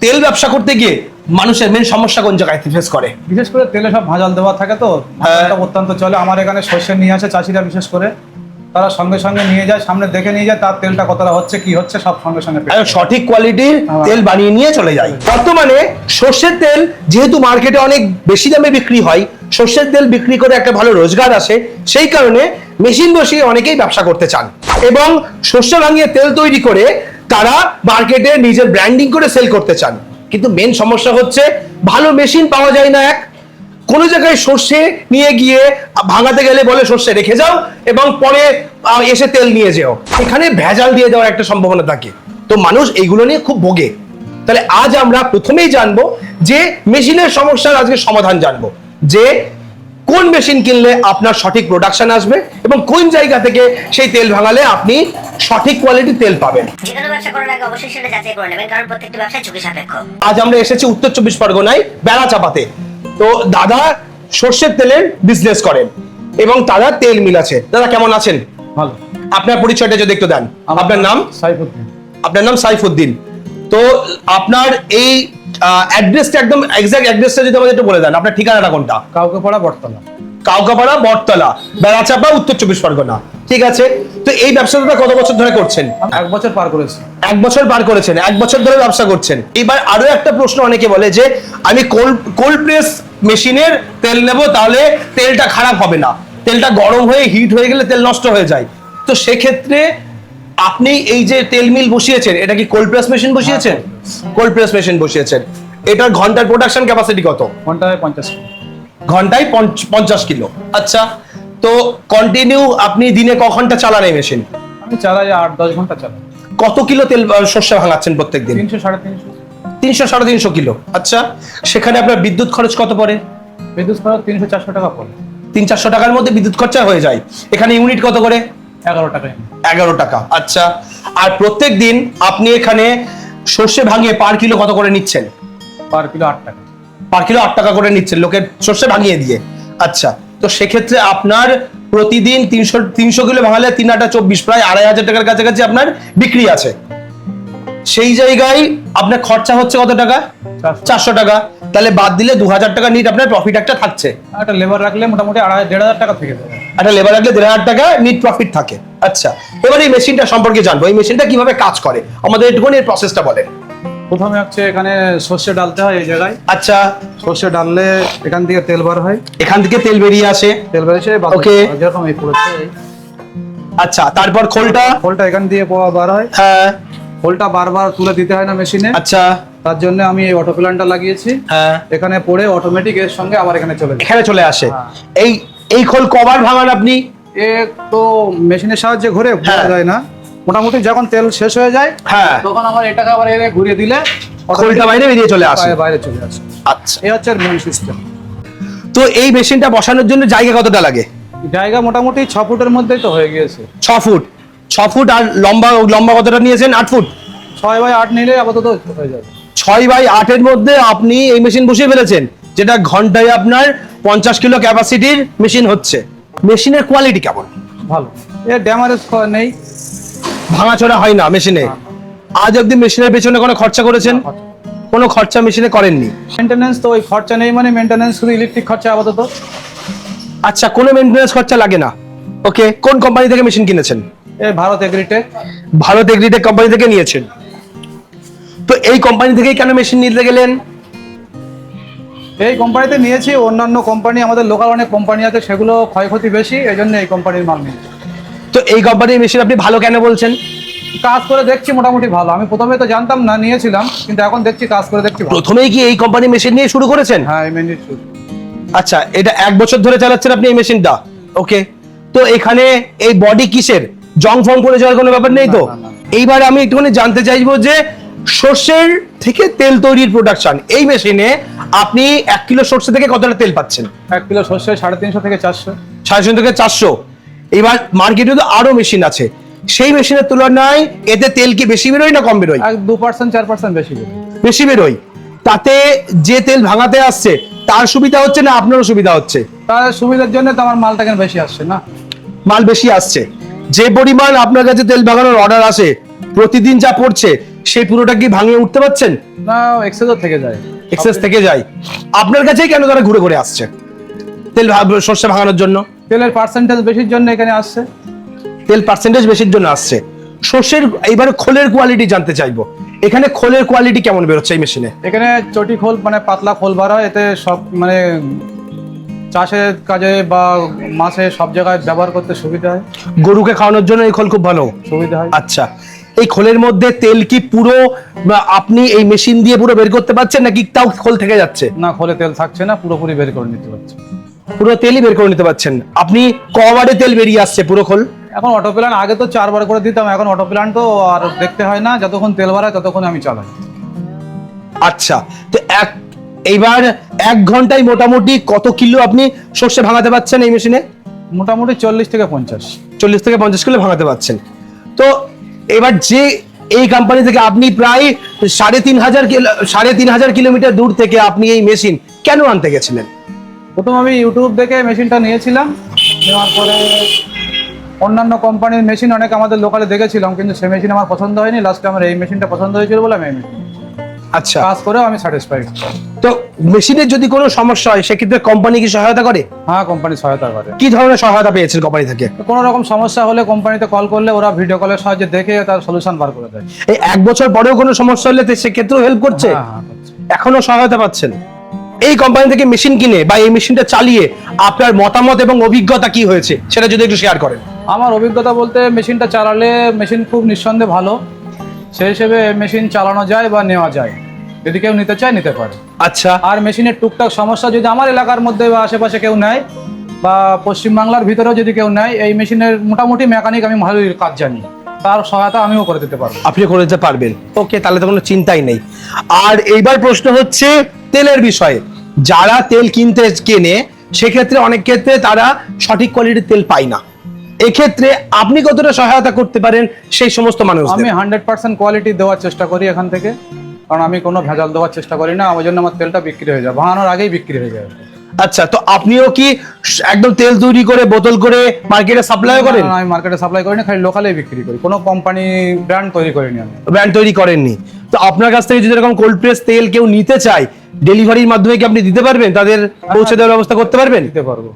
তেল ব্যবসা করতে গিয়ে মানুষের মেন সমস্যা কোন জায়গায় ফেস করে? বিশেষ করে তেলে সব ভাজাল দেওয়া থাকে তো, ভাজালটা অত্যন্ত চলে। আমার এখানে সর্ষে নিয়ে আসে চাষিরা, বিশেষ করে তারা সঙ্গে সঙ্গে নিয়ে যায়, সামনে দেখে নিয়ে যায় তার তেলটা কতটা হচ্ছে কি হচ্ছে সব সঙ্গে সঙ্গে সঠিক কোয়ালিটির তেল বানিয়ে নিয়ে চলে যায়। বর্তমানে সর্ষের তেল যেহেতু মার্কেটে অনেক বেশি দামে বিক্রি হয়, সর্ষের তেল বিক্রি করে একটা ভালো রোজগার আসে, সেই কারণে মেশিন বসিয়ে অনেকেই ব্যবসা করতে চান এবং সর্ষে ভাঙিয়ে তেল তৈরি করে তারা মার্কেটে নিজের ব্র্যান্ডিং করে সেল করতে চান। কিন্তু মেন সমস্যা হচ্ছে ভালো মেশিন পাওয়া যায় না। কোন জায়গায় সর্ষে নিয়ে গিয়ে ভাঙাতে গেলে বলে সর্ষে রেখে যাও এবং পরে এসে তেল নিয়ে যাও, এখানে ভেজাল দিয়ে দেওয়ার একটা সম্ভাবনা থাকে। তো মানুষ এইগুলো নিয়ে খুব ভোগে। তাহলে আজ আমরা প্রথমেই জানবো যে মেশিনের সমস্যার আজকে সমাধান জানবো, যে কোন মেশিন কিনলে আপনার সঠিক প্রোডাকশন আসবে এবং কোন জায়গা থেকে সেই তেল ভাঙালে আপনি সঠিক কোয়ালিটির তেল পাবেন। যে কোনো ব্যবসা করার আগে অবশ্যই সেটা যাচাই করে নেবেন, কারণ প্রত্যেকটা ব্যবসা ঝুঁকি সাপেক্ষ। আজ আমরা এসেছি উত্তর 24 পরগনায় বেড়াচাপাতে। তো দাদা সর্ষের তেলের বিজনেস করেন এবং দাদা তেল মিল আছে। দাদা কেমন আছেন? ভালো। আপনার পরিচয়টা যদি একটু দেন। আপনার নাম? সাইফুদ্দিন। আপনার নাম সাইফুদ্দিন। তো আপনার এই অ্যাড্রেসটা একদম এক্সাক্ট অ্যাড্রেসটা যদি আমাদের একটু বলে দেন। আপনার ঠিকানাটা কোনটা? কাউকেপাড়া, বটতলা। কাউকাপাড়া, বটতলা, বেড়াচাপা, উত্তর 24 পরগনা। ঠিক আছে। তো এই ব্যবসাটা কত বছর ধরে করছেন? 1 বছর পার করেছি। 1 বছর পার করেছেন, 1 বছর ধরে ব্যবসা করছেন। এবার আরো একটা প্রশ্ন অনেকে বলে যে আমি কোল্ড প্রেস মেশিনের তেল নেব, তাহলে তেলটা খারাপ হবে না, তেলটা গরম হয়ে হিট হয়ে গেলে তেল নষ্ট হয়ে যায়। তো সেক্ষেত্রে আপনি এই যে তেল মিল বসিয়েছেন, এটা কি কোল্ড প্রেস মেশিন বসিয়েছেন? কোল্ড প্রেস মেশিন বসিয়েছেন। এটার ঘন্টার প্রোডাকশন ক্যাপাসিটি কত? ঘন্টায় 50 কিলো। ঘন্টায় 50 কিলো। আচ্ছা, তো কন্টিনিউ আপনি দিনে ক ঘন্টা চালান এই মেশিন? আমি চালাই 8-10 ঘন্টা চালাই। কত কিলো তেল সর্ষে ভাঙাচ্ছেন প্রত্যেক দিন? 300-350। 300-350 কিলো। আচ্ছা, সেখানে আপনার বিদ্যুৎ খরচ কত পড়ে? বিদ্যুৎ খরচ 300-400 টাকা পড়ে। 300-400 টাকার মধ্যে বিদ্যুৎ খরচা হয়ে যায়। এখানে ইউনিট কত করে? 11 টাকা। 11 টাকা। আচ্ছা, আর প্রত্যেক দিন আপনি এখানে সর্ষে ভাঙিয়ে পার কিলো কত করে নিচ্ছেন? পার কিলো 8 টাকা। পার কিলো 8 টাকা করে নিচ্ছেন লোকের সর্ষে ভাঙিয়ে দিয়ে। আচ্ছা, তো সেক্ষেত্রে আপনার প্রতিদিন 300 কিলো ভাঙালে 3-8-24, প্রায় 2500 টাকার কাছাকাছি আপনার বিক্রি আছে। সেই জায়গায় আপনার খরচা হচ্ছে কত টাকা? 400 টাকা। তাহলে বাদ দিলে 2000 টাকা নিট আপনার প্রফিট একটা থাকছে। একটা লেবার রাখলে মোটামুটি 1,500 টাকা থেকে যাবে। একটা লেবার রাখলে 1500 টাকা নিট প্রফিট থাকে। আচ্ছা, এবার এই মেশিনটা সম্পর্কে জানবো। এই মেশিনটা কিভাবে কাজ করে আমাদের একটুখানি এর প্রসেসটা বলেন। প্রথমে হচ্ছে এখানে সর্ষে ডালতে হয় এই জায়গায়। আচ্ছা, সর্ষে ডাললে এখান থেকে তেল বার হয়। এখান থেকে তেল বেরিয়ে আসে। তেল বেরিয়ে ওকে, যেরকম এই পড়েছে। আচ্ছা, তারপর খোলটা এখান দিয়ে বার হয়। হ্যাঁ, খোলটা বারবার তুলে দিতে হয় না মেশিনে। আচ্া, তার জন্য আমি এই অটো প্ল্যানটা লাগিয়েছি। হ্যাঁ, এখানে পড়ে অটোমেটিক এর সঙ্গে আমার এখানে চলে আসে। এই খোল কবার ভাঙান আপনি? এ তো মেশিনের সাহায্যে ঘুরে যায় না, মোটামুটি যখন তেল শেষ হয়ে যায় হ্যাঁ তখন আমার এটাকে আবার এনে ঘুরিয়ে দিলে খোলটা বাইরে বেরিয়ে চলে আসে। বাইরে চলে আসে। আচ্ছা, এই হচ্ছে মেন সিস্টেম। তো এই মেশিনটা বসানোর জন্য জায়গা কতটা লাগে? জায়গা মোটামুটি 6 ফুটের মধ্যেই তো হয়ে গিয়েছে। 6 ফুট। 6 ফুট। আর লম্বা কতটা নিয়েছেন? 8 ফুট। 6/8 নিলে আপাতত হয়ে যাবে। 6/8 এর মধ্যে আপনি এই মেশিন বসিয়ে ফেলেছেন, যেটা ঘন্টায় আপনার 50 কিলো ক্যাপাসিটির মেশিন হচ্ছে। মেশিনের কোয়ালিটি কেমন? ভালো। এর ড্যামারেজ নেই, ভাঙাচোরা হয় না মেশিনে। আজ অব্দি মেশিনের পেছনে কোনো খরচা করেছেন? কোনো খরচা মেশিনে করেননি। মেইনটেনেন্স তো ওই খরচা নেই, মানে মেইনটেনেন্স শুধু ইলেকট্রিক খরচা আপাতত। আচ্ছা, কোনো মেইনটেনেন্স খরচা লাগে না। ওকে, কোন কোম্পানি থেকে মেশিন কিনেছেন? এই Bharat agritech. Bharat agritech company থেকে নিয়েছেন। তো এই কোম্পানি থেকেই কেন মেশিন নিতে গেলেন? এই কোম্পানিতে নিয়েছি, অন্যান্য কোম্পানি আমাদের লোকাল অনেক কোম্পানি আছে, সেগুলো ক্ষয়ক্ষতি বেশি, এই জন্য এই কোম্পানির মাল নিয়েছি। তো এই কোম্পানির মেশিন আপনি ভালো কেন বলছেন? কাজ করে দেখছি মোটামুটি ভালো। আমি প্রথমে তো জানতাম না, নিয়েছিলাম, কিন্তু এখন দেখছি কাজ করে দেখছি ভালো। প্রথমেই কি এই কোম্পানির মেশিন নিয়ে শুরু করেছেন? হ্যাঁ, এই মেশিন। আচ্ছা, এটা 1 বছর ধরে চালাচ্ছেন আপনি এই মেশিনটা? ওকে, তো এখানে এই বডি কিসের? জং ফং পড়ে যাওয়ার কোনো ব্যাপার নেই তো? এইবার আমি একটুখানি জানতে চাইবো যে সর্ষের থেকে তেল তৈরির প্রোডাকশন, এই মেশিনে আপনি 1 কিলো সর্ষে থেকে কতটা তেল পাচ্ছেন? 1 কিলো সর্ষে 350 থেকে 400। 350 থেকে 400। এবার মার্কেটে তো আরো মেশিন আছে, সেই মেশিনের তুলনায় এতে তেল কি বেশি বেরোয় না কম বেরোয়? 2%-4% বেশি বেরোয়। বেশি বেরোয়। তাতে যে তেল ভাঙাতে আসছে তার সুবিধা হচ্ছে না আপনারও সুবিধা হচ্ছে? তার সুবিধার জন্য তো আমার মালটা কেন বেশি আসছে না। মাল বেশি আসছে। যে পরিমাণ আপনার কাছে তেল ভাঙানোর অর্ডার আসে প্রতিদিন যা পড়ছে, সেই পুরোটা কি ভাঙিয়ে উঠতে পারছেন? না, এক্সেসও থেকে যায়। এক্সেস থেকে যায়। আপনার কাছেই কেন তারা ঘুরে ঘুরে আসছে তেল সর্ষে ভাঙানোর জন্য? তেলের পার্সেন্টেজ বেশির জন্য এখানে আসছে। তেল পার্সেন্টেজ বেশির জন্য আসছে। সর্ষের এইবার খোলের কোয়ালিটি জানতে চাইবো, এখানে খোলের কোয়ালিটি কেমন বেরোচ্ছে এই মেশিনে? এখানে চটি খোল মানে পাতলা খোল বার হয়, এতে সব মানে চাষের কাজে বা মাছে সব জায়গায় ব্যবহার করতে সুবিধা হয়। গরুকে খাওয়ানোর জন্য এই খোল খুব ভালো সুবিধা হয়। আচ্ছা, এই খোলের মধ্যে তেল কি পুরো আপনি এই মেশিন দিয়ে পুরো বের করতে পারছেন নাকি তাও খোল থেকে যাচ্ছে? না, খোলে তেল থাকছে না, পুরোপুরি বের করে নিতে পারছে। পুরো তেলই বের করে নিতে পারছেন। আপনি কবারে তেল বেরিয়ে আসছে পুরো খোল? এখন অটো প্ল্যান আগে তো 4 বার করে দিতাম, এখন অটো প্ল্যান তো আর দেখতে হয় না, যতক্ষণ তেল বাড়ায় ততক্ষণ আমি চালাই। আচ্ছা, তো এইবার 1 ঘন্টায় মোটামুটি কত কিলো আপনি সর্ষে ভাঙাতে পারছেন এই মেশিনে? মোটামুটি 40 থেকে 50। 40 থেকে 50 কিলো ভাঙাতে পারছেন। তো এবার যে এই কোম্পানি থেকে আপনি প্রায় 3,500 কিলোমিটার দূর থেকে আপনি এই মেশিন কেন আনতে গেছিলেন? প্রথম আমি ইউটিউব দেখে মেশিনটা নিয়েছিলাম, নেওয়ার পরে অন্যান্য কোম্পানির মেশিন অনেক আমাদের লোকালে দেখেছিলাম, কিন্তু সেই মেশিন আমার পছন্দ হয়নি। লাস্টে আমার এই মেশিনটা পছন্দ হয়েছিল বলে আমি এই মেশিন আচ্ছা, কাজ করেও আমি স্যাটিসফাইড। তো মেশিনের যদি কোনো সমস্যা হয় সেক্ষেত্রে কোম্পানি কি সহায়তা করে? হ্যাঁ, কোম্পানি সহায়তা করে। কি ধরনের সহায়তা পেয়েছেন কোম্পানি থেকে? কোনো রকম সমস্যা হলে কোম্পানিতে কল করলে ওরা ভিডিও কলের সাহায্যে দেখে তার সলিউশন বার করে দেয়। এই 1 বছর পরেও কোনো সমস্যা হলে সেক্ষেত্রেও হেল্প করছে? হ্যাঁ, করছে। এখনো সহায়তা পাচ্ছেন? এই কোম্পানি থেকে মেশিন কিনে বা এই মেশিনটা চালিয়ে আপনার মতামত এবং অভিজ্ঞতা কি হয়েছে সেটা যদি একটু শেয়ার করেন। আমার অভিজ্ঞতা বলতে, মেশিনটা চালালে মেশিন খুব নিঃসন্দেহে ভালো, সেই হিসেবে মেশিন চালানো যায় বা নেওয়া যায়, যদি কেউ নিতে চায় নিতে পারে। আচ্ছা, আর মেশিনের টুকটাক সমস্যা যদি আমার এলাকার মধ্যে বা আশেপাশে কেউ নেয় বা পশ্চিমবাংলার ভিতরেও যদি কেউ নেয়, এই মেশিনের মোটামুটি মেকানিক আমি ভালোই কাজ জানি, তার সহায়তা আমিও করে দিতে পারবো। আপনি করে দিতে পারবেন? ওকে, তাহলে তো কোনো চিন্তাই নেই। আর এইবার প্রশ্ন হচ্ছে তেলের বিষয়ে। যারা তেল কিনতে কেনে সেক্ষেত্রে অনেক ক্ষেত্রে তারা সঠিক কোয়ালিটির তেল পায় না, এক্ষেত্রে আপনি কতটা সহায়তা করতে পারেন সেই সমস্ত মানুষ? আমি 100% কোয়ালিটি দেওয়ার চেষ্টা করি এখান থেকে, কারণ আমি কোনো ভেজাল দেওয়ার চেষ্টা করি না। আমার জন্য আমার তেলটা বিক্রি হয়ে যায়, ভাঙানোর আগেই বিক্রি হয়ে যায়। আচ্ছা, তো আপনিও কি একদম তেল তৈরি করে বোতল করে মার্কেটে সাপ্লাই করেন? না, আমি মার্কেটে সাপ্লাই করি না, খালি লোকালেই বিক্রি করি, কোনো কোম্পানি ব্র্যান্ড তৈরি করিনি আমি। ব্র্যান্ড তৈরি করেননি? তো আপনার কাছ থেকে যদি এরকম কোল্ড প্রেস তেল কেউ নিতে চায়, ডেলিভারির মাধ্যমে কি আপনি দিতে পারবেন? তাদের পৌঁছে দেওয়ার ব্যবস্থা করতে পারবেন? দিতে পারবো।